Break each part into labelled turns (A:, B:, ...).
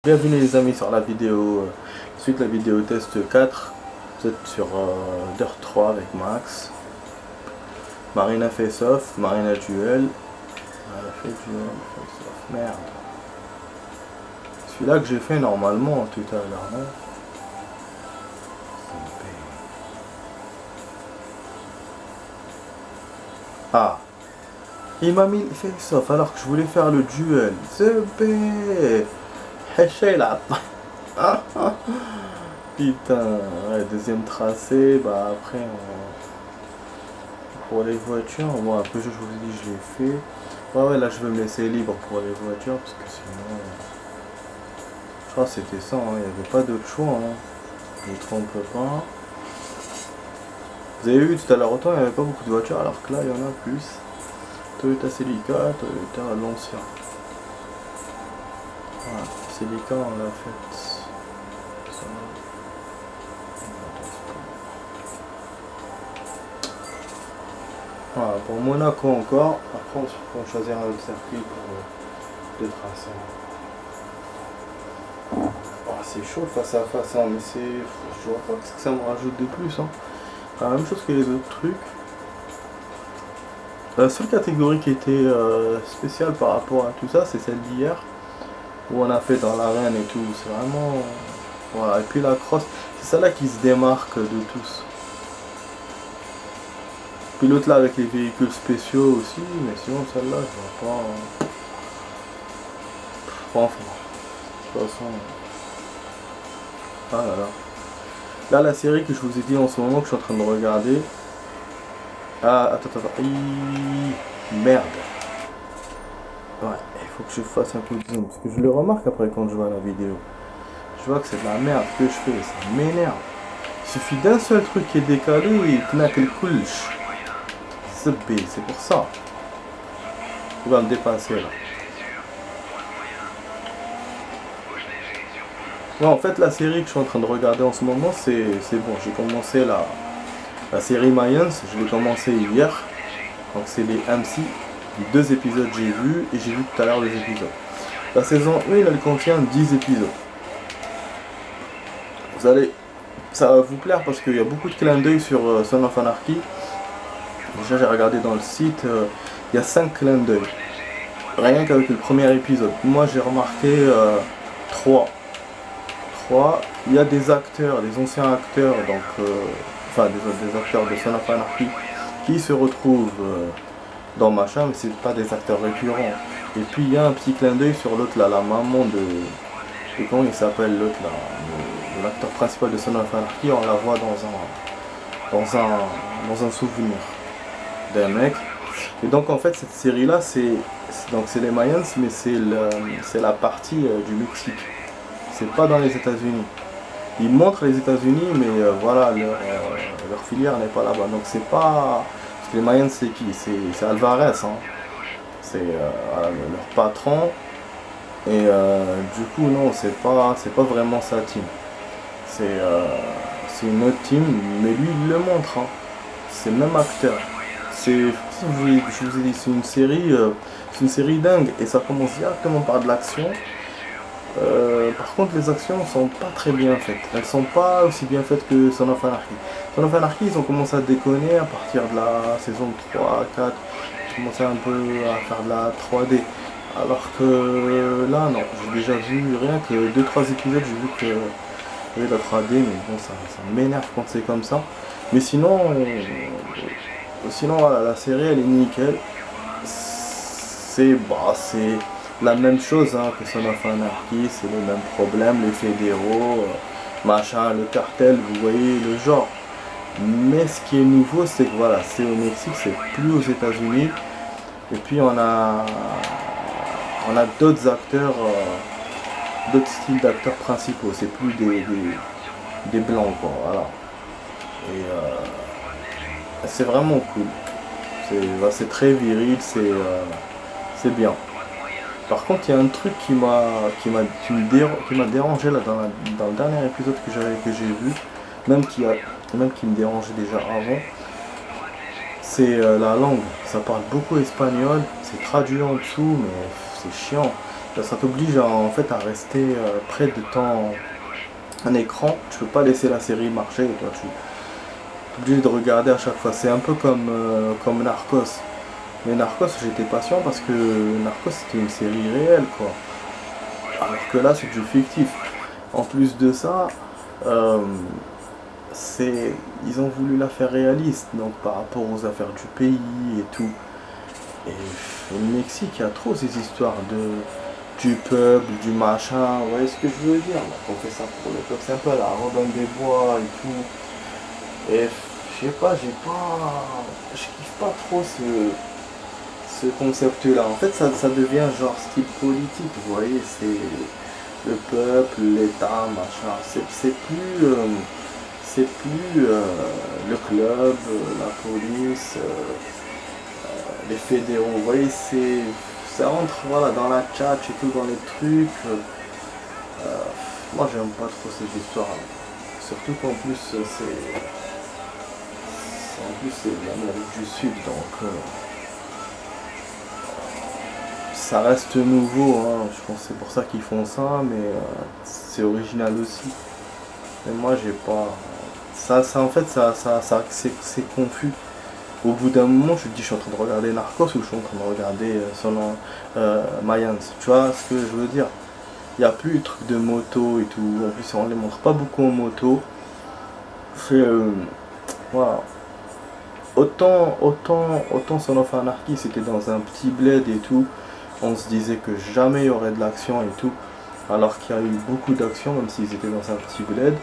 A: Bienvenue les amis sur la vidéo, suite la vidéo test 4. Vous êtes sur Dirt 3 avec Max. Marina face off, Marina duel. Elle a fait duel, face off, merde. Celui-là que j'ai fait normalement tout à l'heure, non? Ah, il m'a mis le face off alors que je voulais faire le duel. C'est B. Là. Putain, ouais, deuxième tracé, bah après pour les voitures, moi après je vous ai dit je l'ai fait. Ouais là je vais me laisser libre pour les voitures parce que sinon je crois que c'était ça, hein, il n'y avait pas d'autre choix, hein. Je ne me trompe pas. Vous avez vu tout à l'heure, autant il n'y avait pas beaucoup de voitures alors que là il y en a plus. Toyota Celica, Toyota Lancia. Voilà, Celica on l'a fait. Voilà, pour Monaco encore, après on va choisir un autre circuit pour le tracé. Oh, c'est chaud face à face, hein, mais c'est. Je vois pas ce que ça me rajoute de plus. Hein. La même chose que les autres trucs. La seule catégorie qui était spéciale par rapport à tout ça, c'est celle d'hier, où on a fait dans l'arène et tout. C'est vraiment. Voilà, et puis la cross, c'est celle-là qui se démarque de tous. Puis l'autre là avec les véhicules spéciaux aussi, mais sinon celle-là je vois pas. Enfin, de toute façon. Ah là là. Là la série que je vous ai dit en ce moment que je suis en train de regarder. Ah attends. Merde. Ouais, il faut que je fasse un peu de zoom. Parce que je le remarque après quand je vois la vidéo. Je vois que c'est de la merde que je fais, ça m'énerve. Il suffit d'un seul truc qui est décalé et knack le couche. C'est pour ça. Il va me dépasser là. Ouais, en fait la série que je suis en train de regarder en ce moment c'est bon. J'ai commencé la série Mayans, je l'ai commencé hier. Donc c'est les MC. 2 épisodes j'ai vu et j'ai vu tout à l'heure les épisodes. La saison 1 elle contient 10 épisodes. Ça va vous plaire parce qu'il y a beaucoup de clins d'œil sur Son of Anarchy. Déjà j'ai regardé dans le site, il y a 5 clins d'œil. Rien qu'avec le premier épisode. Moi j'ai remarqué 3. Il y a des acteurs, des anciens acteurs, donc enfin des acteurs de Son of Anarchy qui se retrouvent dans Machin, mais c'est pas des acteurs récurrents. Et puis il y a un petit clin d'œil sur l'autre là, la maman de comment il s'appelle l'autre là, l'acteur principal de Son of Anarchy, on la voit dans un souvenir d'un mec. Et donc en fait cette série là c'est les Mayans, mais c'est la partie du Mexique. C'est pas dans les États-Unis. Ils montrent les États-Unis, mais voilà, leur filière n'est pas là-bas. Donc c'est pas. Parce que les Mayans c'est qui? C'est Alvarez, hein. C'est voilà, leur patron. Et du coup non, c'est pas vraiment sa team. C'est une autre team, mais lui il le montre. Hein. C'est le même acteur. Je vous ai dit, c'est une série dingue et ça commence directement par de l'action. Par contre les actions sont pas très bien faites, elles sont pas aussi bien faites que Son of Anarchy. Son of Anarchy ils ont commencé à déconner à partir de la saison 3, 4, ils ont commencé un peu à faire de la 3D. Alors que là non, j'ai déjà vu rien que 2-3 épisodes, j'ai vu que il y avait de la 3D, mais bon ça m'énerve quand c'est comme ça. Mais sinon voilà, la série elle est nickel. C'est la même chose hein, que Son of Anarchy, c'est les mêmes problèmes, les fédéraux, machin, le cartel, vous voyez le genre. Mais ce qui est nouveau, c'est que voilà, c'est au Mexique, c'est plus aux États-Unis. Et puis on a d'autres acteurs, d'autres styles d'acteurs principaux. C'est plus des blancs quoi, voilà. Et c'est vraiment cool. C'est très viril, c'est bien. Par contre, il y a un truc qui m'a dérangé là dans le dernier épisode que j'ai vu, même qui me dérangeait déjà avant. C'est la langue. Ça parle beaucoup espagnol, c'est traduit en dessous, mais c'est chiant. Ça t'oblige en fait à rester près de ton un écran. Tu peux pas laisser la série marcher. Toi, tu es obligé de regarder à chaque fois. C'est un peu comme Narcos. Mais Narcos, j'étais patient parce que Narcos c'était une série réelle, quoi. Alors que là, c'est du fictif. En plus de ça, euh, ils ont voulu la faire réaliste, donc par rapport aux affaires du pays et tout. Et au Mexique, il y a trop ces histoires du peuple, du machin. Vous voyez ce que je veux dire? On fait ça pour le peuple, c'est un peu la redonne des bois et tout. Et je sais pas, je kiffe pas trop ce concept-là. En fait, ça devient genre style politique, vous voyez, c'est le peuple, l'État, machin. C'est plus le club, la police, les fédéraux. Vous voyez, ça rentre voilà, dans la tchatch et tout, dans les trucs. Moi, j'aime pas trop ces histoires-là. Surtout qu'en plus, c'est l'Amérique du Sud, donc ça reste nouveau. Hein. Je pense que c'est pour ça qu'ils font ça, mais c'est original aussi. Mais moi, j'ai pas. Ça en fait, c'est confus. Au bout d'un moment, je te dis, je suis en train de regarder Narcos ou je suis en train de regarder Mayans. Tu vois ce que je veux dire? Il n'y a plus le truc de moto et tout. En plus, on les montre pas beaucoup en moto. C'est. Voilà. Autant Son of Anarchy, c'était dans un petit bled et tout. On se disait que jamais il y aurait de l'action et tout. Alors qu'il y a eu beaucoup d'action, même s'ils étaient dans un petit bled.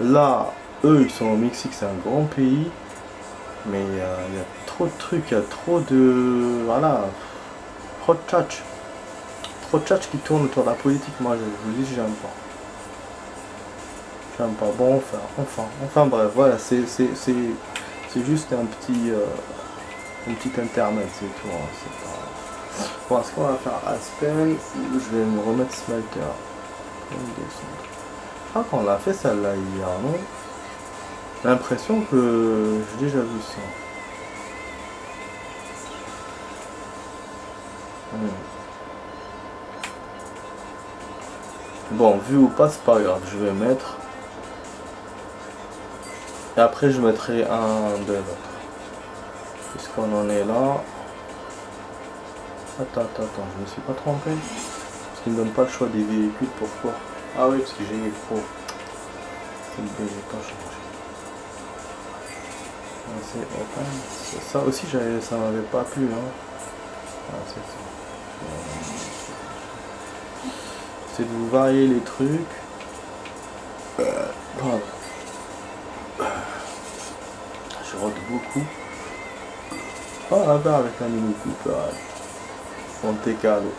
A: Là, eux, ils sont au Mexique, c'est un grand pays. Mais il y a trop de trucs, il y a trop de. Voilà. Trop de tchatch. Trop de tchatch qui tourne autour de la politique. Moi, je vous dis, j'aime pas. J'aime pas. Bon, enfin bref, voilà, c'est juste un petit intermède, c'est tout. Hein, c'est pas... Bon, est-ce qu'on va faire Aspen ou je vais me remettre Smelter? Ah, quand on l'a fait celle-là hier, non? J'ai l'impression que j'ai déjà vu ça. Bon, vu ou pas, c'est pas grave, je vais mettre. Et après, je mettrai un de l'autre. Puisqu'on en est là. Attends, je me suis pas trompé. Parce qu'il me donne pas le choix des véhicules, pourquoi? Ah oui, parce que j'ai mis pro. C'est le B, j'ai pas changé. C'est open. Ça aussi, ça m'avait pas plu. Hein. Ah, c'est ça. C'est de vous varier les trucs. Pardon. Je rote beaucoup. Oh, on va faire avec un Mini Cooper. Monte Carlo.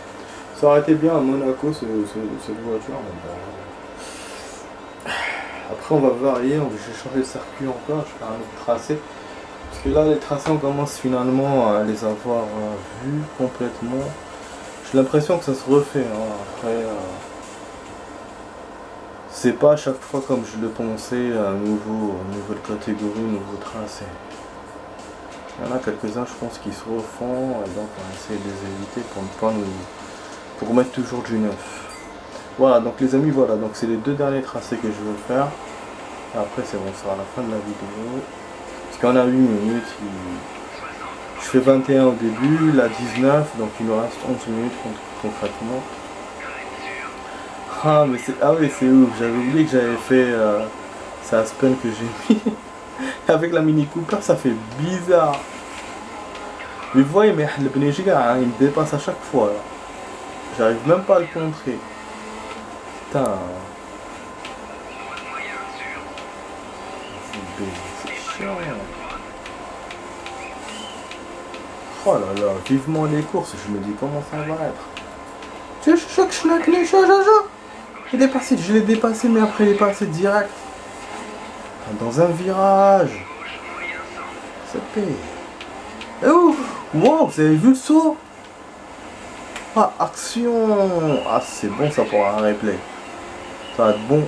A: Ça aurait été bien à Monaco cette voiture. Mais bon. Après, on va varier. Je vais changer de circuit encore. Je vais faire un autre tracé. Parce que là, les tracés, on commence finalement à les avoir vus complètement. J'ai l'impression que ça se refait. Hein. Après, c'est pas à chaque fois comme je le pensais, nouvelle catégorie, nouveau tracé. Il y en a quelques-uns, je pense, qui se refont. Et donc, on va essayer de les éviter pour ne pas pour mettre toujours du neuf. Voilà, donc les amis, voilà. Donc, c'est les deux derniers tracés que je veux faire. Et après, c'est bon, ça sera la fin de la vidéo. Parce qu'on a 8 minutes. Je fais 21 au début, là 19, donc il me reste 11 minutes concrètement. Ah mais c'est ouf, j'avais oublié que j'avais fait c'est Aspen que j'ai mis. Avec la Mini Cooper ça fait bizarre. Mais vous voyez, mais le Benjiga hein, il me dépasse à chaque fois là. J'arrive même pas à le contrer. Putain. C'est chiant. Oh là là, vivement les courses, je me dis comment ça va être. Je l'ai dépassé, mais après il est passé direct. Dans un virage. Ça paye. Oh, wow, vous avez vu le saut? Ah, action. Ah, c'est bon ça pour un replay. Ça va être bon.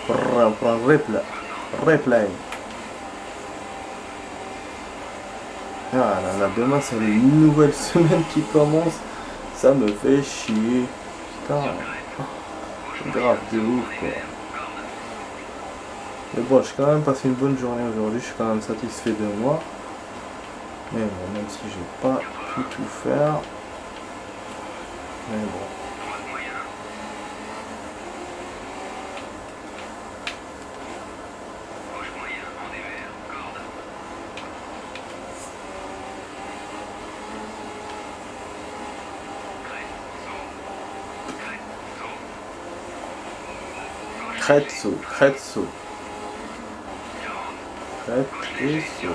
A: Pour un replay. Ah là là, demain c'est une nouvelle semaine qui commence. Ça me fait chier. Putain. Grave de ouf quoi. Mais bon, j'ai quand même passé une bonne journée aujourd'hui. Je suis quand même satisfait de moi. Mais bon, même si j'ai pas pu tout faire. Mais bon. Crête-saut, crête-saut. Crête et saut.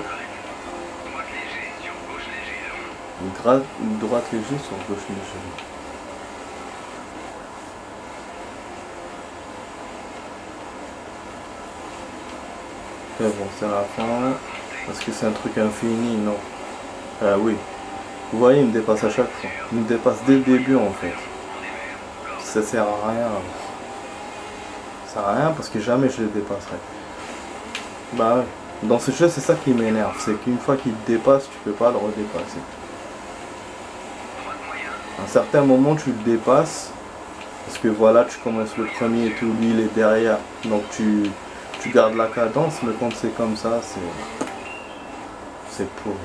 A: Une droite léger sur gauche léger. Mais bon, c'est la fin. Parce que c'est un truc infini, non. Oui. Vous voyez, il me dépasse à chaque fois. Il me dépasse dès le début en fait. Ça sert à rien. Ça sert à rien parce que jamais je le dépasserai. Bah ouais. Dans ce jeu, c'est ça qui m'énerve. C'est qu'une fois qu'il te dépasse, tu peux pas le redépasser. À un certain moment, tu le dépasses. Parce que voilà, tu commences le premier et tout, lui il est derrière. Donc tu gardes la cadence, mais quand c'est comme ça, c'est pourri.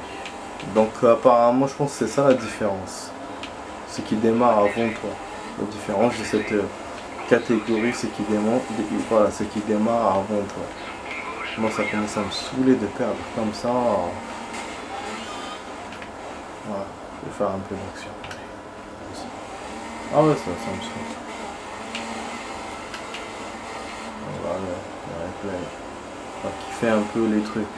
A: Donc apparemment, je pense que c'est ça la différence. C'est qu'il démarre avant toi. La différence de cette catégorie, c'est qu'il voilà, c'est qu'il démarre avant toi. Moi, ça commence à me saouler de perdre comme ça. Voilà, je vais faire un peu d'action. Ah ouais, ça me saoule. Voilà, le replay. On va kiffer un peu les trucs.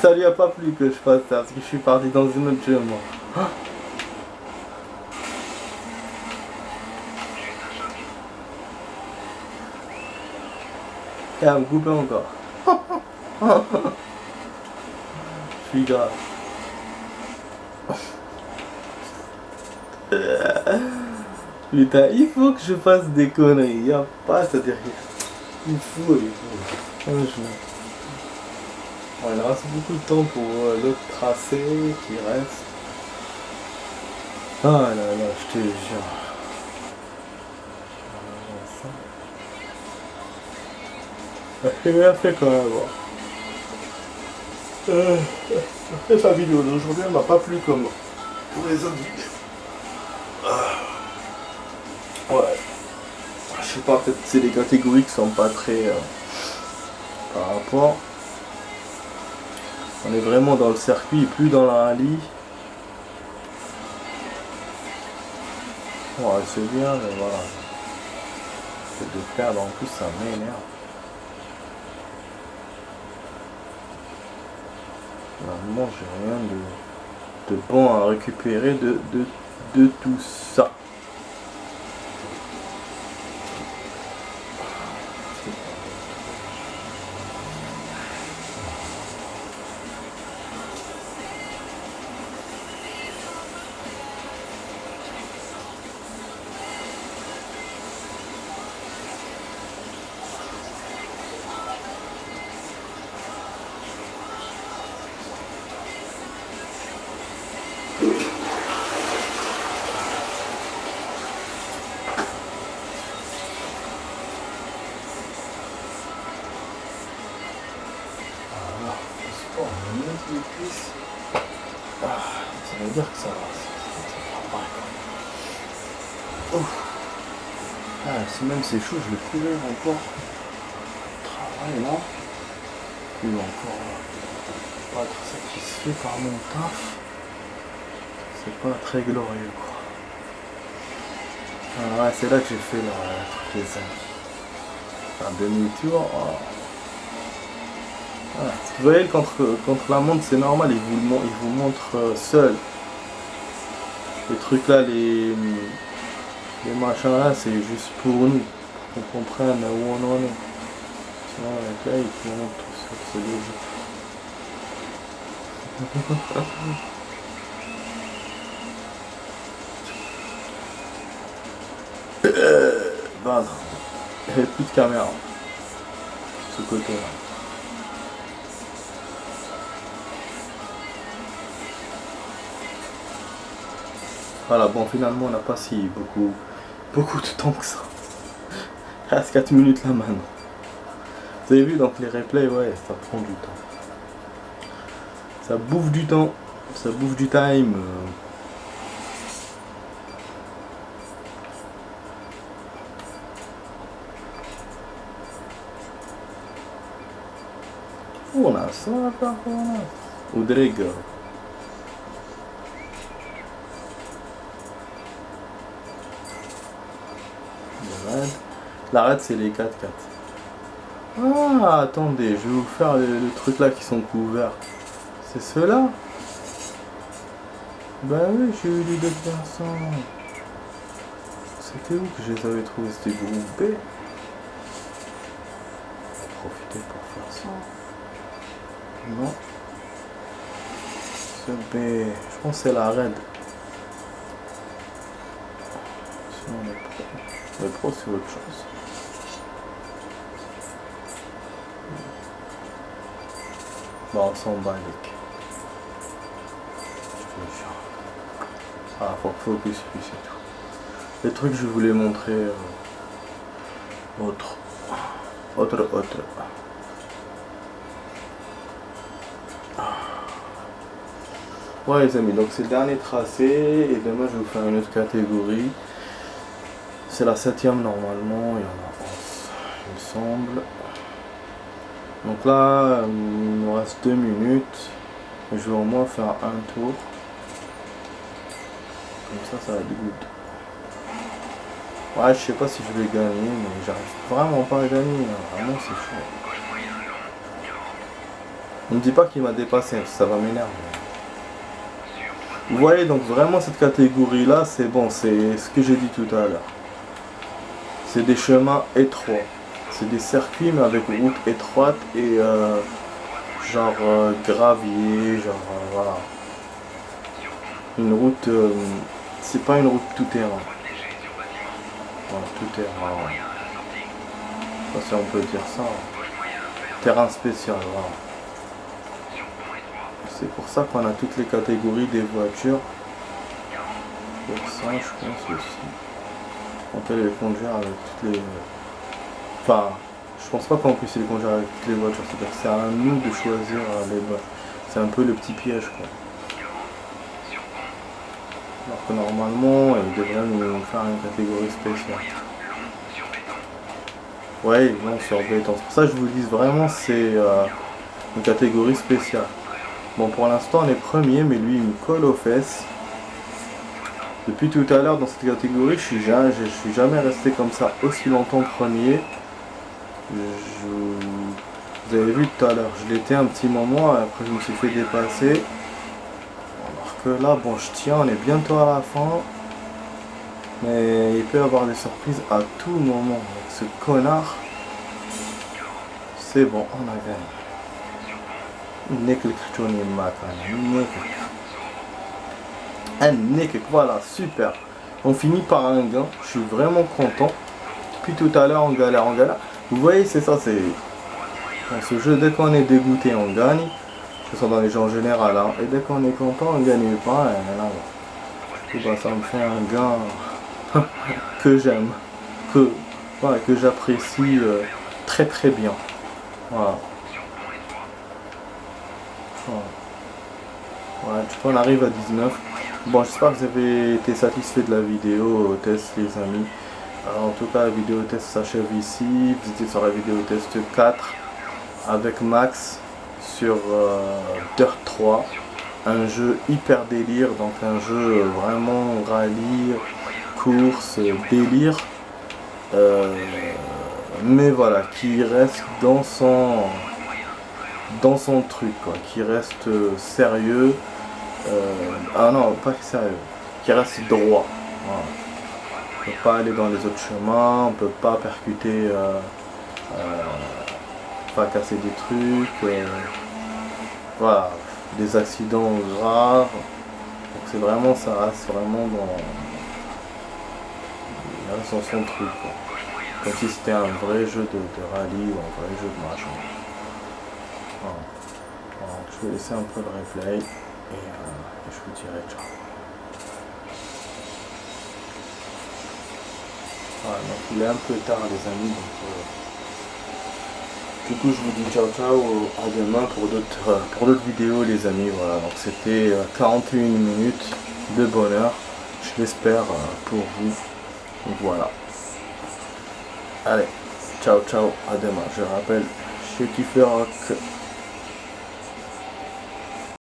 A: Ça lui a pas plu que je fasse ça, parce que je suis parti dans une autre jeu, moi. Et à me couper encore. Je suis grave. Putain, il faut que je fasse des conneries. Il n'y a pas ça derrière. Il faut. Franchement. Bon, il reste beaucoup de temps pour l'autre tracé qui reste. Ah là là, je te jure. J'ai bien fait quand même. Après sa vidéo d'aujourd'hui, elle m'a pas plu comme pour les autres vidéos. Ouais. Je sais pas, peut-être c'est des catégories qui sont pas très par rapport. On est vraiment dans le circuit et plus dans la rallye. Ouais, c'est bien, mais voilà. C'est de perdre en plus, ça m'énerve. Normalement, j'ai rien de bon à récupérer de tout ça. Ça veut dire que ça va. Si même c'est chaud, je vais plus lève encore. Travail là. Je vais encore pas être satisfait par mon taf. C'est pas très glorieux quoi. Ah ouais, c'est là que j'ai fait toutes les amis. Enfin demi-tour. Oh. Voilà. Vous voyez, contre la montre, c'est normal, il vous montre seul. Les trucs là, les machins là, c'est juste pour nous, pour qu'on comprenne où on en est. Sinon, les gars, ils te montrent tout ça, c'est logique. Bah non, il n'y avait plus de caméra, ce côté là. Voilà, bon, finalement, on n'a pas si beaucoup de temps que ça. Il reste 4 minutes là maintenant. Vous avez vu, donc les replays, ouais, ça prend du temps. Ça bouffe du temps. Ça bouffe du time. On a ça, performance. Odrega. La raid, c'est les 4-4. Ah, attendez, je vais vous faire le truc là qui sont couverts. C'est ceux-là? Bah oui, j'ai eu les deux personnes. C'était où que je les avais trouvés? C'était groupé. On va profiter pour faire ça. Non. C'est B. Je pense que c'est la raid. Sinon on est pro. On est pro, c'est autre chose. Bon, on s'en bat les. Ah, faut focus, puis c'est tout. Les trucs, je voulais montrer autre. Ouais les amis, donc c'est le dernier tracé et demain je vais vous faire une autre catégorie. C'est la 7ème normalement, il y en a 11, il me semble. Donc là, il nous reste 2 minutes. Je vais au moins faire un tour. Comme ça va être good. Ouais, je sais pas si je vais gagner, mais j'arrive vraiment pas à gagner. Vraiment, c'est chaud. Ne me dis pas qu'il m'a dépassé, ça va m'énerver. Vous voyez, donc vraiment cette catégorie là, c'est bon, c'est ce que j'ai dit tout à l'heure. C'est des chemins étroits. C'est des circuits mais avec route étroite et genre gravier, genre voilà. Une route, c'est pas une route tout terrain. Voilà, tout terrain. Je sais pas si on peut dire ça. Terrain spécial, voilà. C'est pour ça qu'on a toutes les catégories des voitures. Pour ça, je pense aussi. On peut les conduire avec toutes les... Enfin, je pense pas qu'on puisse les conduire avec toutes les voitures. C'est-à-dire que c'est à nous de choisir les voitures. C'est un peu le petit piège, quoi. Alors que normalement, ils devraient nous faire une catégorie spéciale. Ouais, non, sur béton. C'est pour ça que je vous dis vraiment, c'est une catégorie spéciale. Bon, pour l'instant, on est premier, mais lui, il me colle aux fesses. Depuis tout à l'heure, dans cette catégorie, je suis jamais resté comme ça aussi longtemps premier. Vous avez vu tout à l'heure, je l'étais un petit moment, et après je me suis fait dépasser. Alors que là, bon, je tiens, on est bientôt à la fin. Mais il peut y avoir des surprises à tout moment. Avec ce connard, c'est bon, on a gagné. Voilà, super. On finit par un gain, je suis vraiment content. Depuis tout à l'heure, on galère. Vous voyez, c'est ça, c'est... Dans ce jeu, dès qu'on est dégoûté, on gagne. Ce sont dans les jeux en général, hein. Et dès qu'on est content, on ne gagne pas. Et là, du coup, bah, ça me fait un gain que j'aime, que j'apprécie très très bien. Voilà. Ouais, du coup on arrive à 19. Bon, j'espère que vous avez été satisfait de la vidéo test les amis. Alors, en tout cas la vidéo test s'achève ici. Vous étiez sur la vidéo test 4 avec Max sur Dirt 3. Un jeu hyper délire, donc un jeu vraiment rallye, course, délire. Mais voilà, qui reste dans son truc, quoi, qui reste sérieux. Ah non, pas sérieux, qui reste droit. Voilà. On peut pas aller dans les autres chemins, on peut pas percuter, pas casser des trucs, voilà, des accidents rares. Donc c'est vraiment, ça reste vraiment dans son truc, quoi. Comme si c'était un vrai jeu de rallye ou un vrai jeu de machin. Voilà. Alors, je vais laisser un peu le replay et je vous dirai ciao. Voilà, donc il est un peu tard les amis, donc du coup je vous dis ciao ciao, à demain pour d'autres vidéos les amis. Voilà, donc c'était 41 minutes de bonheur, je l'espère pour vous. Donc voilà. Allez, ciao ciao, à demain. Je rappelle, chez Kiffer Rock.